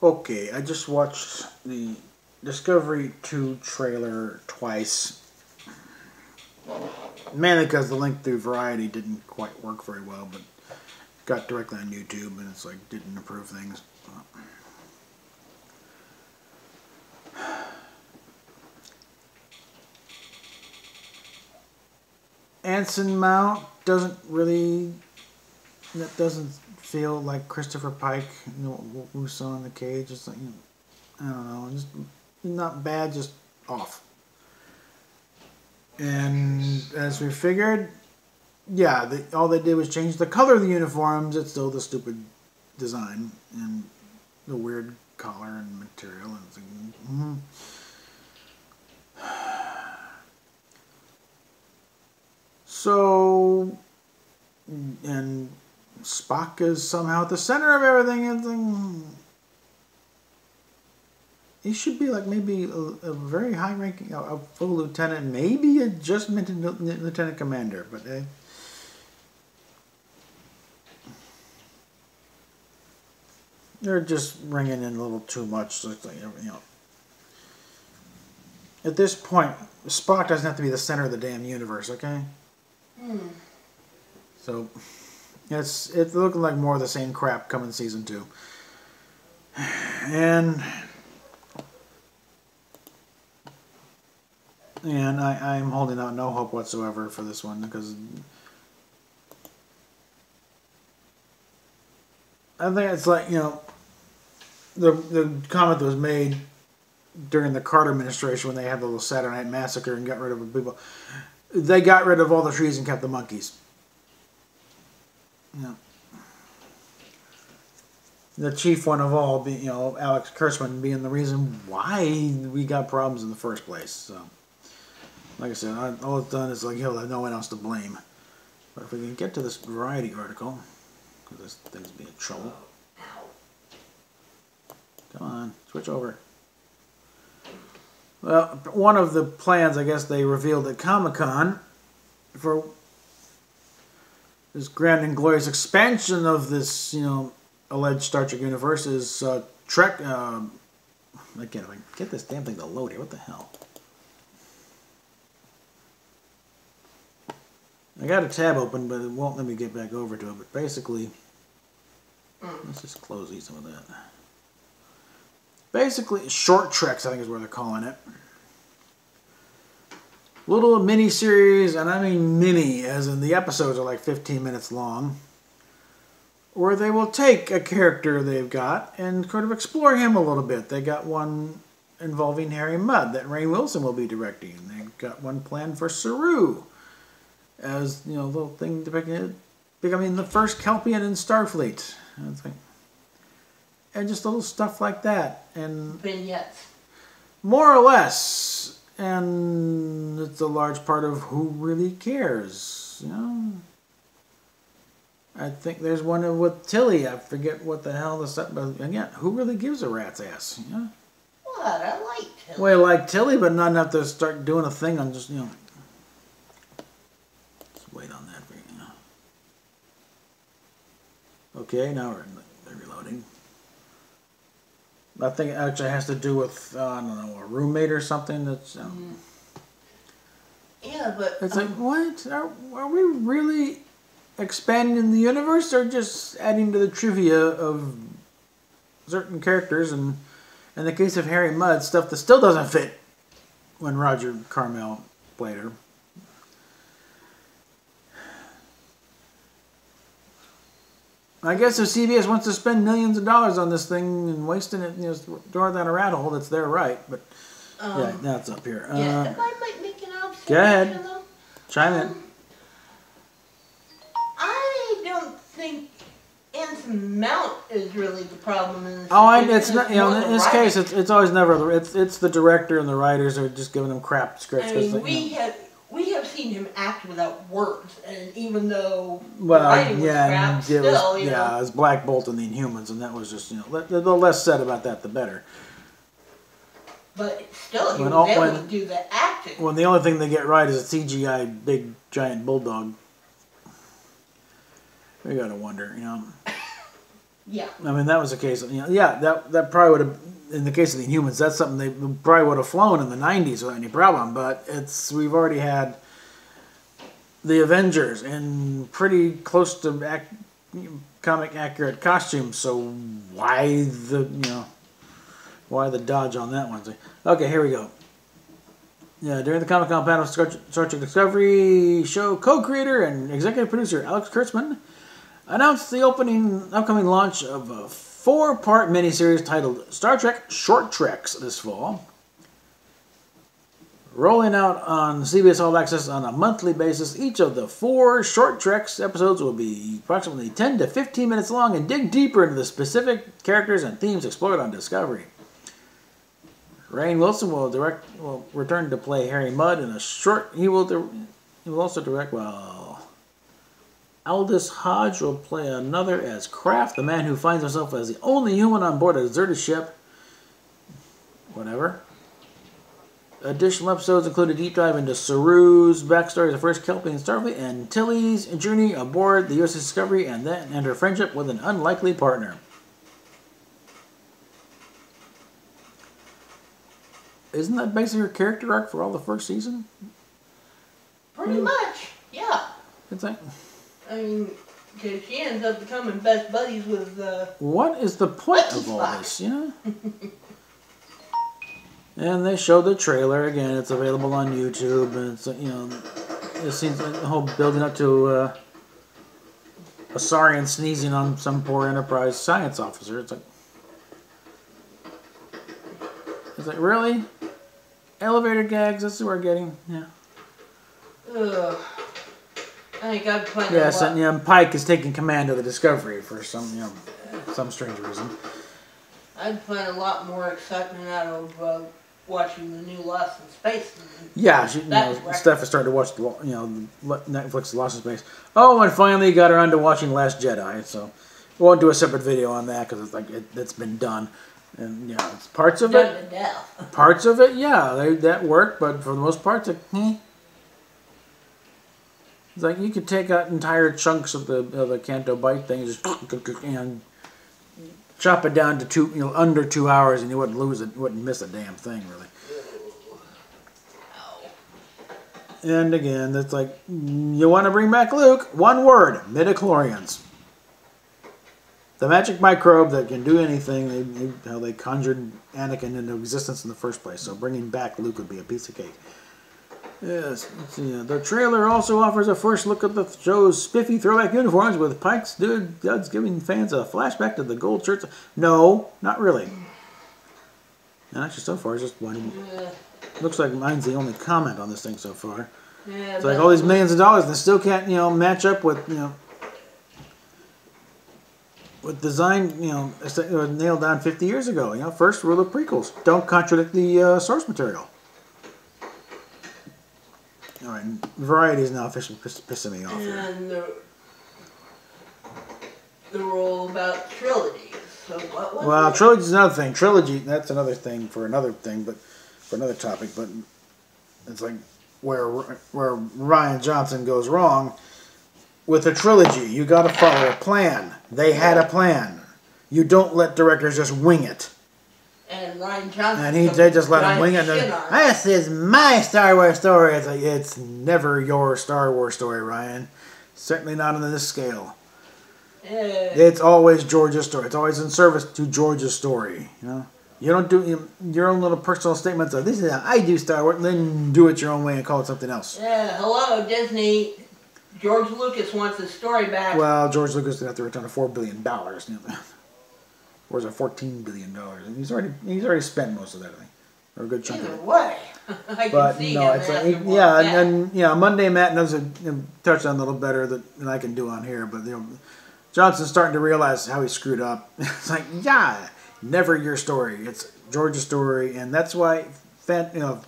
Okay, I just watched the Discovery 2 trailer twice. Mainly because the link through Variety didn't quite work very well, but got directly on YouTube and it's like didn't improve things. Anson Mount doesn't really... That doesn't feel like Christopher Pike, you know, what we saw in The Cage. It's like, you know, I don't know, just not bad, just off. And as we figured, yeah, all they did was change the color of the uniforms. It's still the stupid design and the weird collar and material. And it's like, So, and Spock is somehow at the center of everything. And he should be like maybe a very high ranking, a full lieutenant, maybe a just minted lieutenant commander, but they're just ringing in a little too much. Like, you know, at this point, Spock doesn't have to be the center of the damn universe, okay? So it's looking like more of the same crap coming season 2, and I'm holding out no hope whatsoever for this one because I think it's like, you know, the comment that was made during the Carter administration when they had the little Saturday Night Massacre and got rid of people. They got rid of all the trees and kept the monkeys. You know, the chief one of all, you know, Alex Kurtzman being the reason why we got problems in the first place. So, like I said, all it's done is like he'll have no one else to blame. But if we can get to this Variety article, because this thing's being trouble. Come on, switch over. Well, one of the plans, I guess, they revealed at Comic-Con for this grand and glorious expansion of this, you know, alleged Star Trek universe is Trek. I can't get this damn thing to load here. What the hell? I got a tab open, but it won't let me get back over to it. But basically, let's just close some of that. Basically, Short Treks, I think is what they're calling it. Little mini-series, and I mean mini, as in the episodes are like 15 minutes long, where they will take a character they've got and kind of explore him a little bit. They got one involving Harry Mudd that Rainn Wilson will be directing. They've got one planned for Saru, as, you know, the little thing depicting becoming the first Kelpian in Starfleet. And just little stuff like that. And vignettes. More or less. And it's a large part of who really cares, you know? I think there's one with Tilly. I forget what the hell the stuff, but again, who really gives a rat's ass, you know? What? I like Tilly. Well, I like Tilly, but not enough to start doing a thing on just, you know. Let's wait on that for you know. Okay, now we're reloading. I think it actually has to do with, I don't know, a roommate or something. That's yeah, but it's like, what? Are we really expanding the universe, or just adding to the trivia of certain characters? And in the case of Harry Mudd, stuff that still doesn't fit when Roger Carmel played her. I guess if CBS wants to spend millions of dollars on this thing and wasting it, you know, throwing down a rat hole, that's their right. But yeah, now it's up here. Yeah, if I might make an observation, go ahead. Though, chime in. I don't think Anson Mount is really the problem in this. It's not. You know, in this case, it's always never. It's the director and the writers are just giving them crap scripts. I mean, we have seen him act without words, and even though the writing was crap, still, you know. It's Black Bolt and the Inhumans, and that was just, you know, the less said about that, the better. But still, he was able to do the acting. When the only thing they get right is a CGI big giant bulldog, we gotta wonder, you know. Yeah. I mean, that was the case. Yeah, that probably would have, in the case of the Inhumans, that's something they probably would have flown in the 90s without any problem. But we've already had the Avengers in pretty close to comic accurate costumes. So why the dodge on that one? Okay, here we go. Yeah, during the Comic-Con panel, Star Trek Discovery show co-creator and executive producer Alex Kurtzman announced the upcoming launch of a 4-part miniseries titled Star Trek Short Treks this fall. Rolling out on CBS All Access on a monthly basis, each of the 4 Short Treks episodes will be approximately 10 to 15 minutes long and dig deeper into the specific characters and themes explored on Discovery. Rainn Wilson will return to play Harry Mudd in a short. He will also direct. Well, Aldous Hodge will play another as Kraft, the man who finds himself as the only human on board a deserted ship. Whatever. Additional episodes include a deep dive into Saru's backstory as the first Kelpie in Starfleet and Tilly's journey aboard the USS Discovery and her friendship with an unlikely partner. Isn't that basically her character arc for all the first season? Pretty much, yeah. It's like, I mean, because she ends up becoming best buddies with. What is the point of all this? Yeah. And they showed the trailer again. It's available on YouTube, and it's it seems like the whole building up to a Saurian sneezing on some poor Enterprise science officer. It's like really. Elevator gags, that's what we're getting. Yeah. Ugh. I think I'd plan yes, and Pike is taking command of the Discovery for some strange reason. I'd plan a lot more excitement out of watching the new Lost in Space. Yeah, Steph is starting to watch Netflix Lost in Space. Oh, and finally got around to watching Last Jedi. So we won't do a separate video on that because it's like it's been done. And it's parts of it. Parts of it, that worked, but for the most part, it's like you could take out entire chunks of the Canto Bight thing, and chop it down to under 2 hours, and you wouldn't miss a damn thing really. And again, that's like you want to bring back Luke. One word: midichlorians. The magic microbe that can do anything, how they conjured Anakin into existence in the first place. So bringing back Luke would be a piece of cake. Yes, the trailer also offers a first look at the show's spiffy throwback uniforms with Pike's duds giving fans a flashback to the gold shirts. No, not really. And actually, so far, it's just one. Looks like mine's the only comment on this thing so far. Yeah, it's like all these millions of dollars, and they still can't, match up with, with design, nailed down 50 years ago. First rule of prequels: don't contradict the source material. All right, variety is now officially pissing me off. And the rule about trilogies. So what was well, trilogy is another thing. Trilogy, that's another thing for another thing, but for another topic. But it's like where Rian Johnson goes wrong. With a trilogy, you got to follow a plan. They had a plan. You don't let directors just wing it. And Rian Johnson. And they just let him wing it. This is my Star Wars story. It's like it's never your Star Wars story, Ryan. Certainly not on this scale. It's always George's story. It's always in service to George's story. You don't do your own little personal statements of this is how I do Star Wars, and then do it your own way and call it something else. Yeah, hello Disney. George Lucas wants his story back. Well, George Lucas didn't have to return $4 billion. Or is it $14 billion? And he's already spent most of that, I think, or a good chunk of it. Way. I can see him it's like, Monday Matt knows to touch on a little better than I can do on here, but Johnson's starting to realize how he screwed up. It's like, never your story. It's George's story, and that's why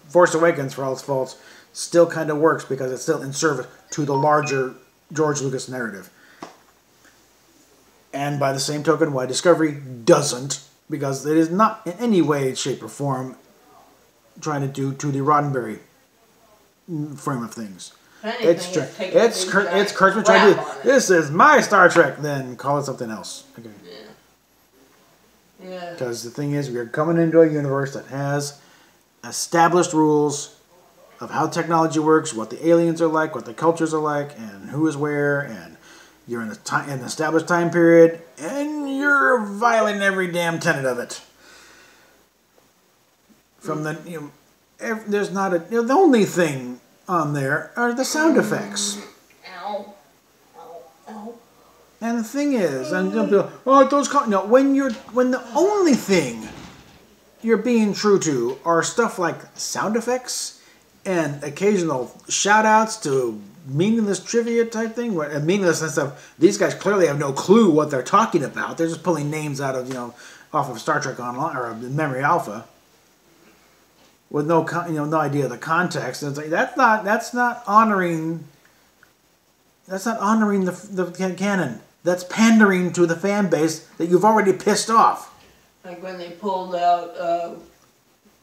Force Awakens, for all its faults, still kind of works because it's still in service to the larger George Lucas narrative. And by the same token, why Discovery doesn't, because it is not in any way, shape, or form trying to do to the Roddenberry frame of things. It's Kurtzman trying to do, this is my Star Trek, then call it something else. Okay. Yeah. Yeah. Because the thing is, we're coming into a universe that has established rules of how technology works, what the aliens are like, what the cultures are like, and who is where, and you're in an established time period, and you're violating every damn tenet of it. From the, there's not a, the only thing on there are the sound effects. Ow. Ow. Ow. And the thing is, and people, those, no, when the only thing you're being true to are stuff like sound effects and occasional shout outs to meaningless trivia type thing, meaningless and stuff. These guys clearly have no clue what they're talking about. They're just pulling names out of, off of Star Trek Online or Memory Alpha with no idea of the context. And it's like that's not honoring the canon. That's pandering to the fan base that you've already pissed off. Like when they pulled out,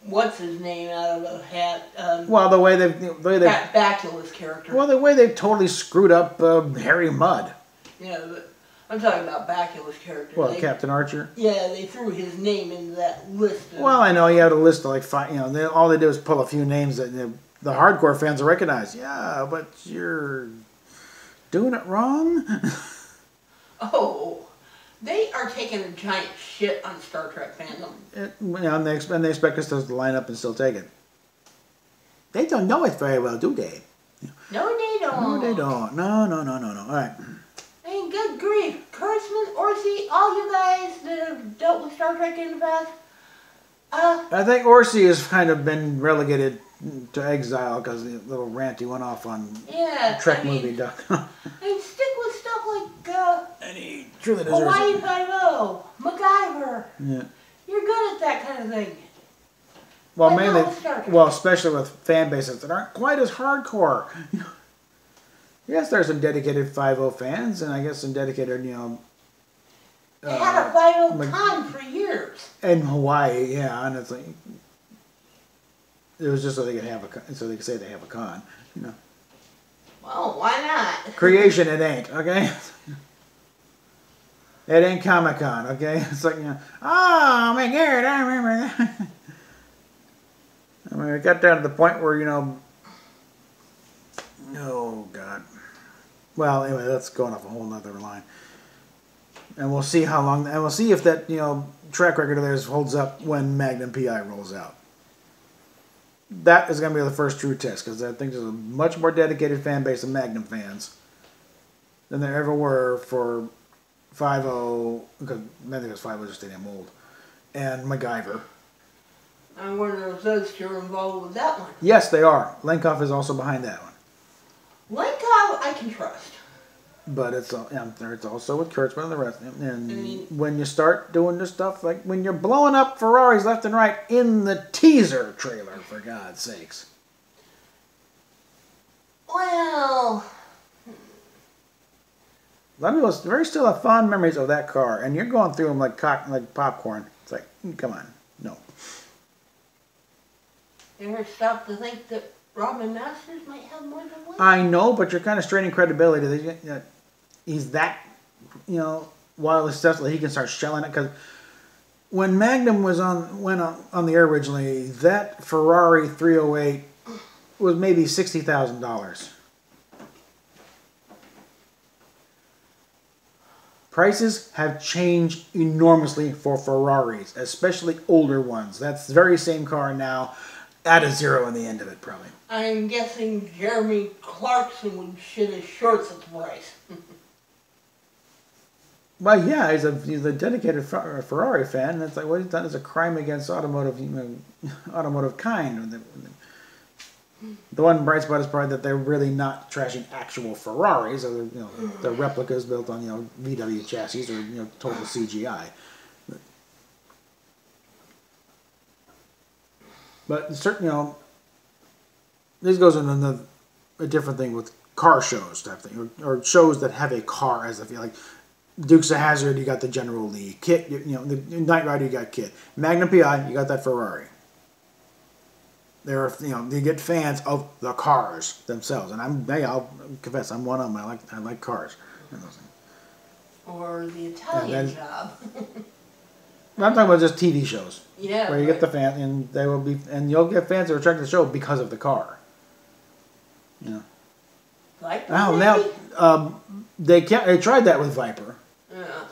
what's his name out of a hat? Well, the way they Bakula's character. Well, the way they totally screwed up Harry Mudd. Yeah, but I'm talking about Bakula's character. Well, Captain Archer. Yeah, they threw his name into that list. Well, I know you had a list of like 5. All they do is pull a few names that the hardcore fans will recognize. Yeah, but you're doing it wrong. Oh, they are taking a giant shit on Star Trek fandom. And they expect us to line up and still take it. They don't know it very well, do they? No, they don't. No, they don't. No. All right. I mean, good grief. Kurtzman, Orci, all you guys that have dealt with Star Trek in the past. I think Orci has kind of been relegated to exile because the little rant he went off on TrekMovie.com. I mean, stick with stuff like and he truly deserves Hawaii it. Five-0, MacGyver. Yeah. You're good at that kind of thing. Well, mainly, especially with fan bases that aren't quite as hardcore. Yes, there's some dedicated 5-0 fans, and I guess some dedicated, They had a 5-0 con for years. In Hawaii, yeah, and it's like it was just so they could say they have a con, Well, why not? Creation, it ain't, okay? It ain't Comic-Con, okay? It's like, oh my God, I remember that. I mean, it got down to the point where, oh God. Well, anyway, that's going off a whole nother line. And we'll see how long, and we'll see if that, track record of theirs holds up when Magnum PI rolls out. That is going to be the first true test, because I think there's a much more dedicated fan base of Magnum fans than there ever were for 5-0, because I think it was 5-0 just damn old, and MacGyver. I wonder if those two are involved with that one. Yes, they are. Lenkoff is also behind that one. Lenkoff, I can trust. But it's also with Kurtzman and the rest. And when you start doing this stuff, like when you're blowing up Ferraris left and right in the teaser trailer, for God's sakes. Well, A lot of people very still have fond memories of that car, and you're going through them like popcorn. It's like, come on, no. You ever stop to think that Robin Masters might have more than one? I know, but you're kind of straining credibility. He's that, wildly successful that he can start shelling it. Because when Magnum went on the air originally, that Ferrari 308 was maybe $60,000. Prices have changed enormously for Ferraris, especially older ones. That's the very same car now. Add a zero on the end of it, probably. I'm guessing Jeremy Clarkson would shit his shorts at the price. Well, yeah, he's a dedicated Ferrari fan. And it's like what he's done is a crime against automotive kind. The one bright spot is probably that they're really not trashing actual Ferraris, or the replicas built on VW chassis or total CGI. But certain, this goes into a different thing with car shows type thing, or shows that have a car as if like Dukes of Hazzard, you got the General Lee. Kit, the Knight Rider, you got Kit. Magnum PI, you got that Ferrari. They get fans of the cars themselves, and I'll confess, I'm one of them. I like cars. Or the Italian Job. I'm talking about just TV shows. Yeah. Where you get the fan, and they will be, and you'll get fans that are attracted to the show because of the car. Yeah. Viper. Oh, now they tried that with Viper. Yeah.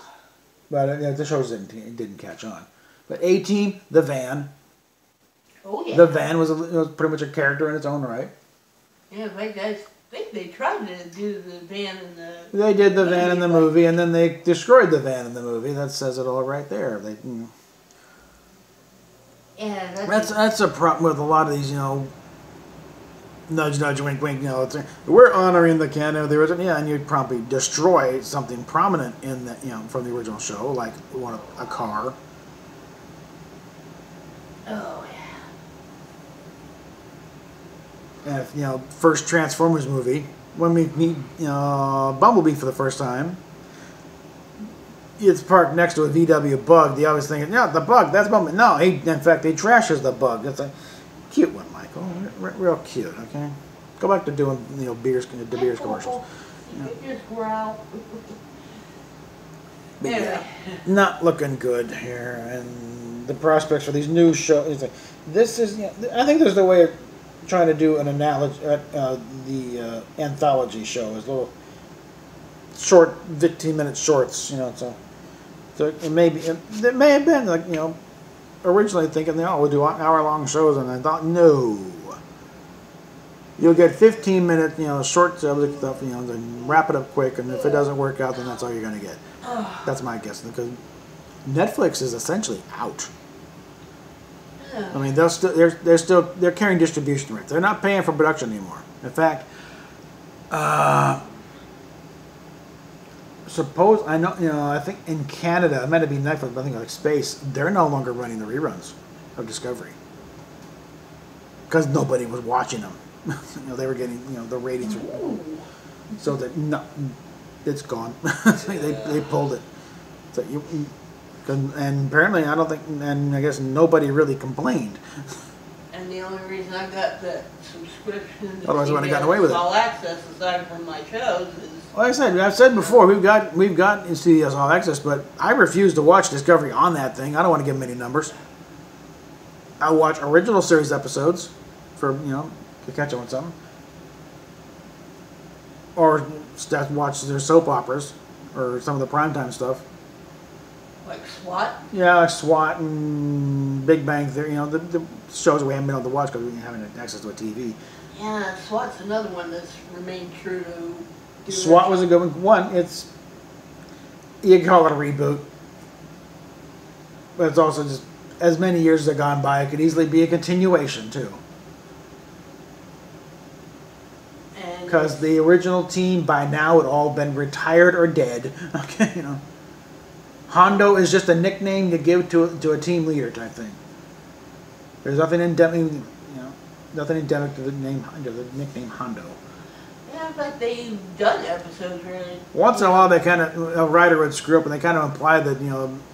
But the shows didn't catch on. But A-Team, the van. Oh yeah. The van was pretty much a character in its own right. Yeah, in fact, I think they tried to do the van in the. They did the van in the movie, and then they destroyed the van in the movie. That says it all right there. Yeah, that's a problem with a lot of these, nudge, nudge, wink, wink. We're honoring the canon of the original. Yeah, and you'd probably destroy something prominent in the, from the original show, like a car. Oh yeah. And first Transformers movie, when we meet Bumblebee for the first time, it's parked next to a VW Bug. They always think, the Bug, that's Bumblebee. No, in fact, he trashes the Bug. It's a cute one, Michael. Real cute, okay? Go back to doing, De Beers commercials. You just growl. Yeah, not looking good here. And the prospects for these new shows, this is, I think there's the way of trying to do an analogy, the anthology show is little short, 15-minute shorts, so it may have been originally thinking we'll do hour-long shows, and I thought no, you'll get 15-minute short subject stuff, then wrap it up quick, and if it doesn't work out, then that's all you're gonna get. That's my guess, because Netflix is essentially out. I mean, they're carrying distribution rights. They're not paying for production anymore. In fact, I think in Canada, it might be Netflix, but I think like Space, they're no longer running the reruns of Discovery because nobody was watching them. They were getting the ratings, so that it's gone. they pulled it. So and apparently, I don't think, and I guess nobody really complained. And the only reason I got the subscription to otherwise I would have gotten away with it. All Access, aside from my shows, is. Like I've said before, we've got CBS All Access, but I refuse to watch Discovery on that thing. I don't want to give them any numbers. I watch original series episodes for to catch up on something, or watch their soap operas or some of the primetime stuff. Like SWAT? Yeah, like SWAT and Big Bang Theory. The shows we haven't been able to watch because we haven't had access to a TV. Yeah, SWAT's another one that's remained true to. SWAT was a good one. You can call it a reboot, but it's also just as many years have gone by. It could easily be a continuation too, because the original team by now would all been retired or dead. Okay, Hondo is just a nickname to give to a team leader type thing. There's nothing endemic, nothing endemic to the nickname Hondo. Yeah, but they've done episodes where. Once in a while, they kind of a writer would screw up and they kind of imply that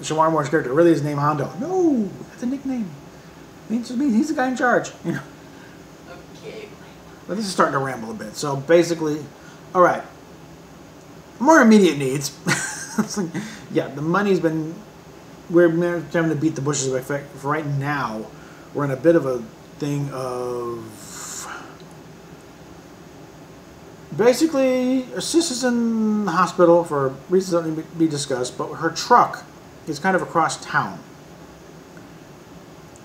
Shamar Moore's character really is named Hondo. No, that's a nickname. It means he's the guy in charge. Okay. But this is starting to ramble a bit. So basically, all right. More immediate needs. The money's been. We're having to beat the bushes. For right now, we're in a bit of a thing of. Basically, her sister's in the hospital for reasons that need to be discussed, but her truck is kind of across town.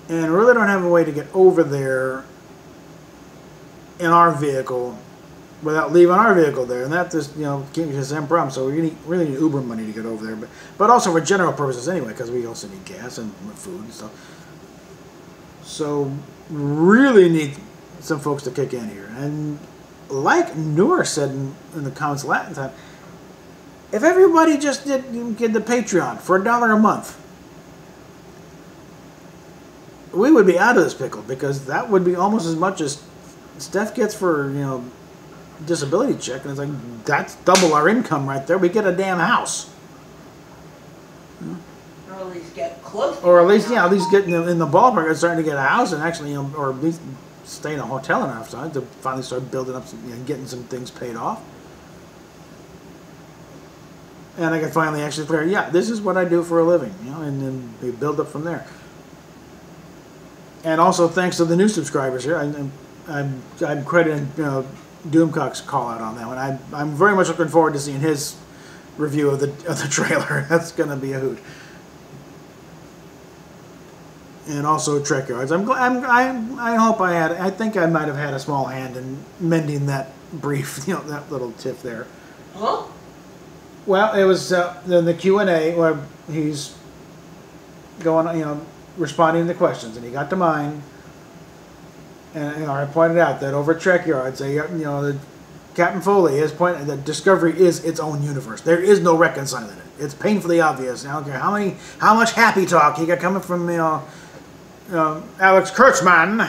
And we really don't have a way to get over there in our vehicle without leaving our vehicle there. And that just, can't be the same problem. So we really need Uber money to get over there. But also for general purposes anyway, because we also need gas and food and stuff. So really need some folks to kick in here. And like Noor said in the comments last time, if everybody just did the Patreon for $1 a month, we would be out of this pickle, because that would be almost as much as Steph gets for disability check, and it's like that's double our income right there. We get a damn house, or at least get close. Or at least get in the ballpark of starting to get a house, and actually or at least stay in a hotel enough time to finally start building up some, getting some things paid off. And I could finally actually clear, yeah, this is what I do for a living, you know, and then we build up from there. And also thanks to the new subscribers here, I'm crediting Doomcock's call out on that one. I'm very much looking forward to seeing his review of the trailer. That's going to be a hoot. And also Trek Yards. I hope I think I might have had a small hand in mending that brief, that little tiff there. Huh? Well, it was in the Q&A where he's going, responding to questions, and he got to mine. And I pointed out that over at Trek Yards, Captain Foley is pointing that Discovery is its own universe. There is no reconciling it. It's painfully obvious. I don't care how much happy talk you got coming from Alex Kurtzman.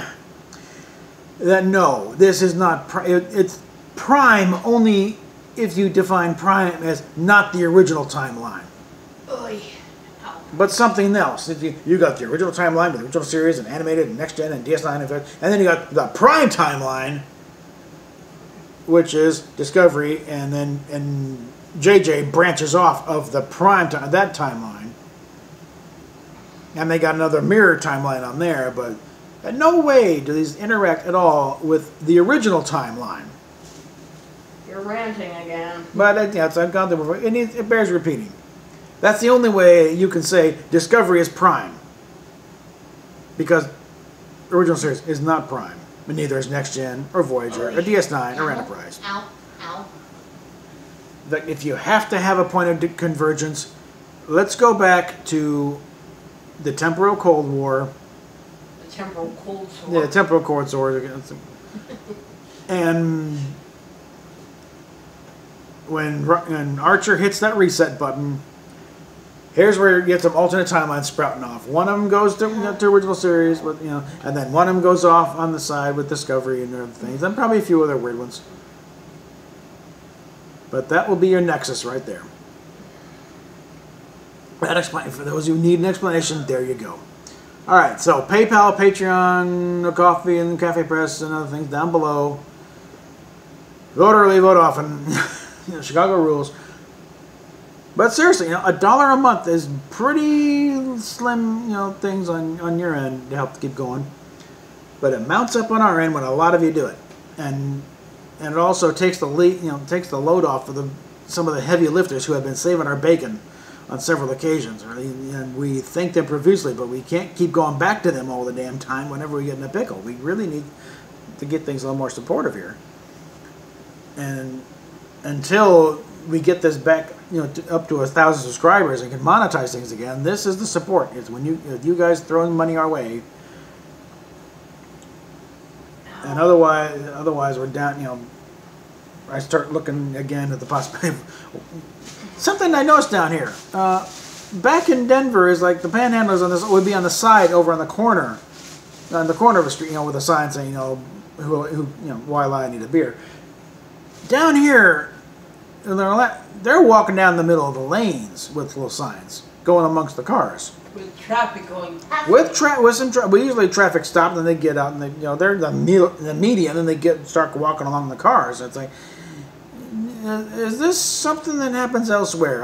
That no, this is not. It's Prime only if you define Prime as not the original timeline. Oy. But something else. You got the original timeline with the original series and animated and Next Gen and DS9 and then you got the Prime timeline, which is Discovery, and JJ branches off of the Prime that timeline, and they got another mirror timeline on there. But in no way do these interact at all with the original timeline. You're ranting again. But I've gone there before, and it bears repeating. That's the only way you can say Discovery is Prime. Because the original series is not Prime. But neither is Next Gen, or Voyager, or DS9, or Enterprise. Ow. That if you have to have a point of convergence, let's go back to the Temporal Cold War. The Temporal Cold War. Yeah, the Temporal Cold War. And when Archer hits that reset button, here's where you get some alternate timelines sprouting off. One of them goes to original series, but and then one of them goes off on the side with Discovery and other things, and probably a few other weird ones. But that will be your nexus right there. For those who need an explanation, there you go. All right, so PayPal, Patreon, Coffee, and Cafe Press, and other things down below. Vote early, vote often. Chicago rules. But seriously, $1 a month is pretty slim, things on your end to help keep going. But it mounts up on our end when a lot of you do it, and it also takes the load off of some of the heavy lifters who have been saving our bacon on several occasions. And we thank them profusely, but we can't keep going back to them all the damn time whenever we get in a pickle. We really need to get things a little more supportive here. And until we get this back, up to 1,000 subscribers and can monetize things again, this is the support. It's when you guys throwing money our way. And otherwise we're down. I start looking again at the possibility. Something I noticed down here, back in Denver, is like the panhandlers on this would be on the side over on the corner of the street, with a sign saying, why lie, I need a beer. Down here, they're walking down the middle of the lanes with little signs going amongst the cars. With traffic going past. We usually traffic stop, and then they get out, and they're in the median, and they start walking along the cars. It's like, is this something that happens elsewhere?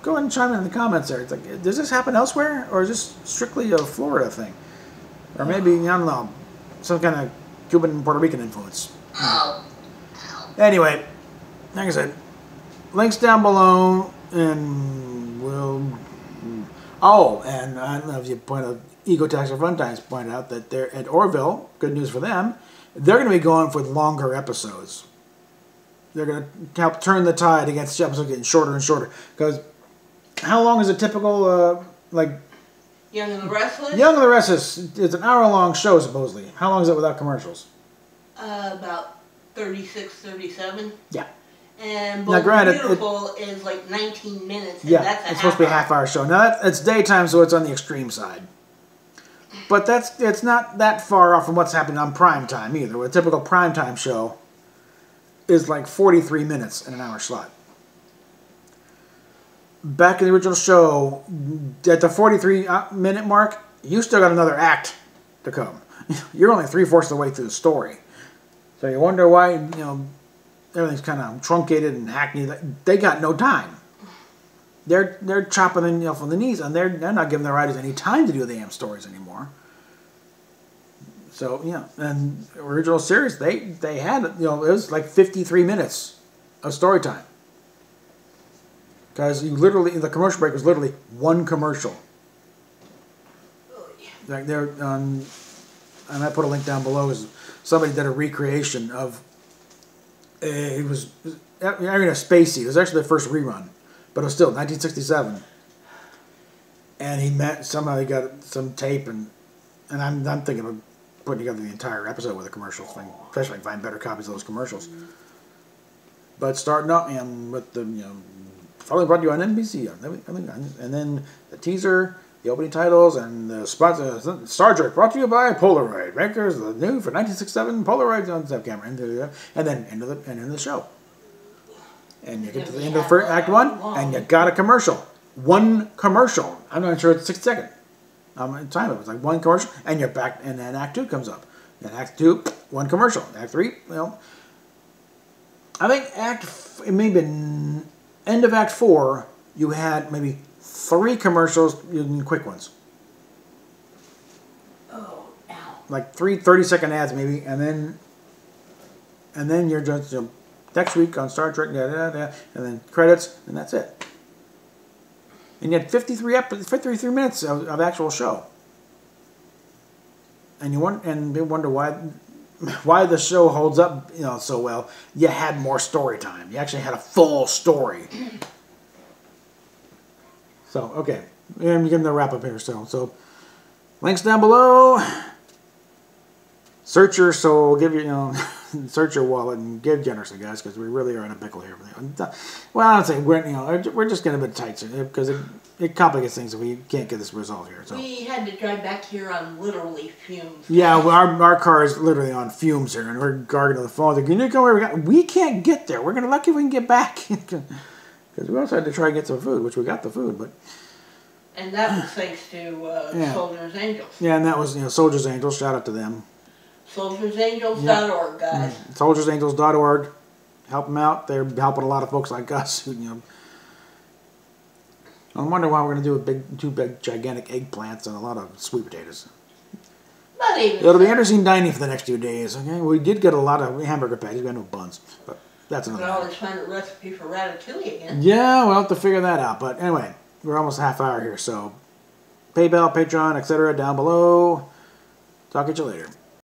Go ahead and chime in the comments there. It's like, does this happen elsewhere, or is this strictly a Florida thing, or maybe I don't know, some kind of Cuban and Puerto Rican influence? Anyway, like I said, links down below, and we'll. Oh, and I don't know if you point out, Ecotax or Runtimes point out that they're at Orville. Good news for them. They're going to be going for longer episodes. They're going to help turn the tide against the episodes getting shorter and shorter. Because how long is a typical Young and the Restless? Young and the Restless. It's an hour-long show supposedly. How long is it without commercials? About 36, 37. Yeah. And Bold and Beautiful is like 19 minutes. And yeah, that's it's supposed to be a half-hour show. Now, it's daytime, so it's on the extreme side. But it's not that far off from what's happening on prime time either. A typical primetime show is like 43 minutes in an hour slot. Back in the original show, at the 43-minute mark, you still got another act to come. You're only 3/4 of the way through the story. So you wonder why, everything's kind of truncated and hackneyed. They got no time. they're chopping from the knees, and they're not giving the writers any time to do the damn stories anymore. So yeah, and original series they had it was like 53 minutes of story time because the commercial break was literally one commercial. Like there, and I put a link down below. Is somebody did a recreation of it was Spacey. It was actually the first rerun, but it was still 1967. And he somehow he got some tape and I'm thinking of putting together the entire episode with a commercial thing, especially if I can find better copies of those commercials. But starting up and with the following brought to you on NBC, and then the teaser. The opening titles and the spots. Star Trek brought to you by Polaroid. Makers the new for 1967 Polaroid on step camera. And then end of the show. And you get to the end of the first act one, and you got a commercial. One commercial. I'm not sure it's 6 seconds. Time it was like one commercial, and you're back. And then act two comes up. And act two, one commercial. Act three, I think maybe end of act four, you had maybe 3 commercials, quick ones. Oh, ow. Like 3 30-second ads maybe, and then you're just next week on Star Trek, and then credits, and that's it. And you had 53 minutes of actual show. And you wonder why the show holds up so well. You had more story time. You actually had a full story. So, okay, I'm getting the wrap up here. So links down below. Search your soul, search your wallet, and give generously, guys, because we really are in a pickle here. Well, I would say we're just getting a bit tight because it complicates things if we can't get this resolved here. So we had to drive back here on literally fumes. Yeah, well, our car is literally on fumes here, and we're gargling to the phone. Can you come where we can't get there. We're lucky if we can get back. Because we also had to try and get some food, which we got the food, but... And that was thanks to Soldiers Angels. Yeah, and that was, Soldiers Angels. Shout out to them. SoldiersAngels.org, guys. Yeah. SoldiersAngels.org. Help them out. They're helping a lot of folks like us. I'm wondering why we're going to do two big, gigantic eggplants and a lot of sweet potatoes. It'll be interesting dining for the next 2 days. Okay, we did get a lot of hamburger patties. We got no buns, but... That's another. We can always find a recipe for ratatouille again. Yeah, we'll have to figure that out. But anyway, we're almost a half hour here, so PayPal, Patreon, etc. down below. Talk to you later.